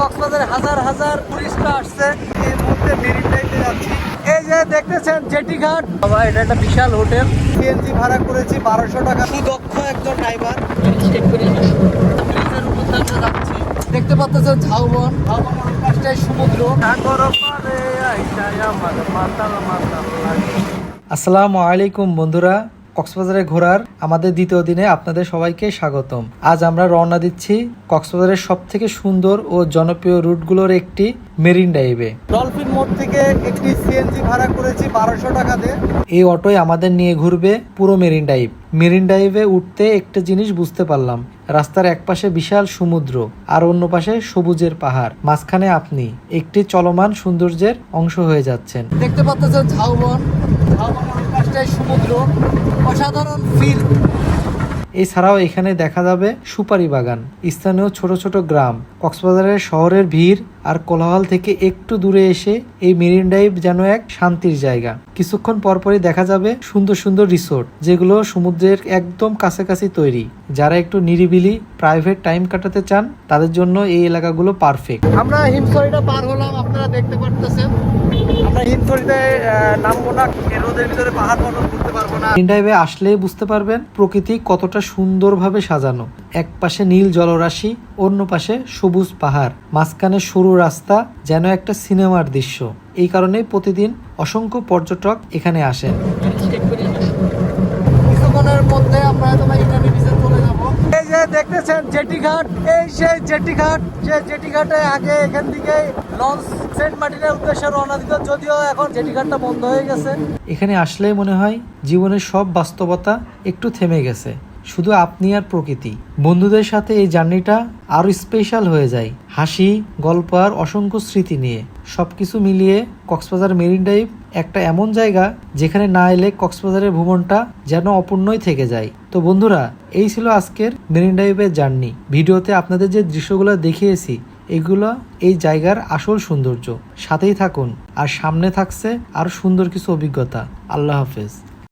কক্সবাজারে হাজার হাজার টুরিস্ট আসছে। এই মুহূর্তে মেরিন ড্রাইভে যাচ্ছি। এই যে দেখতেছেন জেটি ঘাট, বাবা এটা একটা বিশাল হোটেল। সিএনজি ভাড়া করেছি 1200 টাকা। সুদক্ষ একজন ড্রাইভার। ব্রিজের উপর দিয়ে আমরা যাচ্ছি। দেখতে পাচ্ছেন ঝাউবন, ঝাউবনের পাশটাই সমুদ্র। আসসালামু আলাইকুম বন্ধুরা, কক্সবাজারে ঘোরার আমাদের দ্বিতীয় দিনে আপনাদের সবাইকে স্বাগতম। আজ আমরা রওনা দিচ্ছি কক্সবাজারের সব থেকে সুন্দর ও জনপ্রিয় রুটগুলোর একটি মেরিন ড্রাইভে। ডলফিন মোড় থেকে একটি সিএনজি ভাড়া করেছি 1200 টাকা দিয়ে। এই অটোই আমাদের নিয়ে ঘুরবে পুরো মেরিন ড্রাইভ। মেরিন ড্রাইভে উঠতে একটা জিনিস বুঝতে পারলাম, রাস্তার এক পাশে বিশাল সমুদ্র আর অন্য পাশে সবুজের পাহাড়, মাঝখানে আপনি একটি চলমান সৌন্দর্যের অংশ হয়ে যাচ্ছেন। দেখতে পাচ্ছেন ঝাউবন, ঝাউবনের পাশটাই সমুদ্র, অসাধারণ ফিল। এছাড়াও এখানে দেখা যাবে সুপারি বাগান, স্থানীয় ছোট ছোট গ্রাম। কক্সবাজারের শহরের ভিড় আর কোলাহল থেকে একটু দূরে এসে এই মেরিন ড্রাইভ যেন এক শান্তির জায়গা। কিছুক্ষণ পরপরই দেখা যাবে সুন্দর সুন্দর রিসোর্ট, যেগুলো সমুদ্রের একদম কাছাকাছি তৈরি। যারা একটু নিরিবিলি প্রাইভেট টাইম কাটাতে চান তাদের জন্য এই এলাকাগুলো পারফেক্ট। আমরা হিমছড়িটা পার হলাম, আপনারা দেখতে পারতেছেন। আমরা হিমছড়িতে নামবো না, রোদের ভিতরে পাহাড় পর্বত ঘুরতে পারবো না। মেরিন ড্রাইভে আসলেই বুঝতে পারবেন প্রকৃতি কতটা সুন্দরভাবে সাজানো। এক পাশে নীল জলরাশি, অন্য পাশে সবুজ পাহাড়, মাঝখানে সরু রাস্তা, যেন একটা সিনেমার দৃশ্য। এই কারণে প্রতিদিন অসংখ্য পর্যটক এখানে আসেন। কিছুক্ষণের মধ্যে আমরা ইটালি বিচে চলে যাব। এই যে দেখতেছেন জেটি ঘাট, এই সেই জেটি ঘাট। যে জেটি ঘাটে আগে এখান থেকে লঞ্চ সেন্ট মার্টিনের উদ্দেশ্যে রওনা দিত, যদিও এখন জেটি ঘাটটা বন্ধ হয়ে গেছে। এখানে আসলেই মনে হয় জীবনের সব বাস্তবতা একটু থেমে গেছে, শুধু আপনি আর প্রকৃতি। বন্ধুদের সাথে এই জার্নিটা আরো স্পেশাল হয়ে যায়, হাসি, গল্প আর অসংখ্য স্মৃতি নিয়ে। সবকিছু মিলিয়ে কক্সবাজার মেরিন ড্রাইভ একটা এমন জায়গা যেখানে না এলে কক্সবাজারের ভ্রমণটা যেন অপূর্ণই থেকে যায়। তো বন্ধুরা, এই ছিল আজকের মেরিন ড্রাইভের জার্নি। ভিডিওতে আপনাদের যে দৃশ্যগুলো দেখিয়েছি এগুলো এই জায়গার আসল সৌন্দর্য। সাথেই থাকুন, আর সামনে থাকছে আরো সুন্দর কিছু অভিজ্ঞতা। আল্লাহ হাফেজ।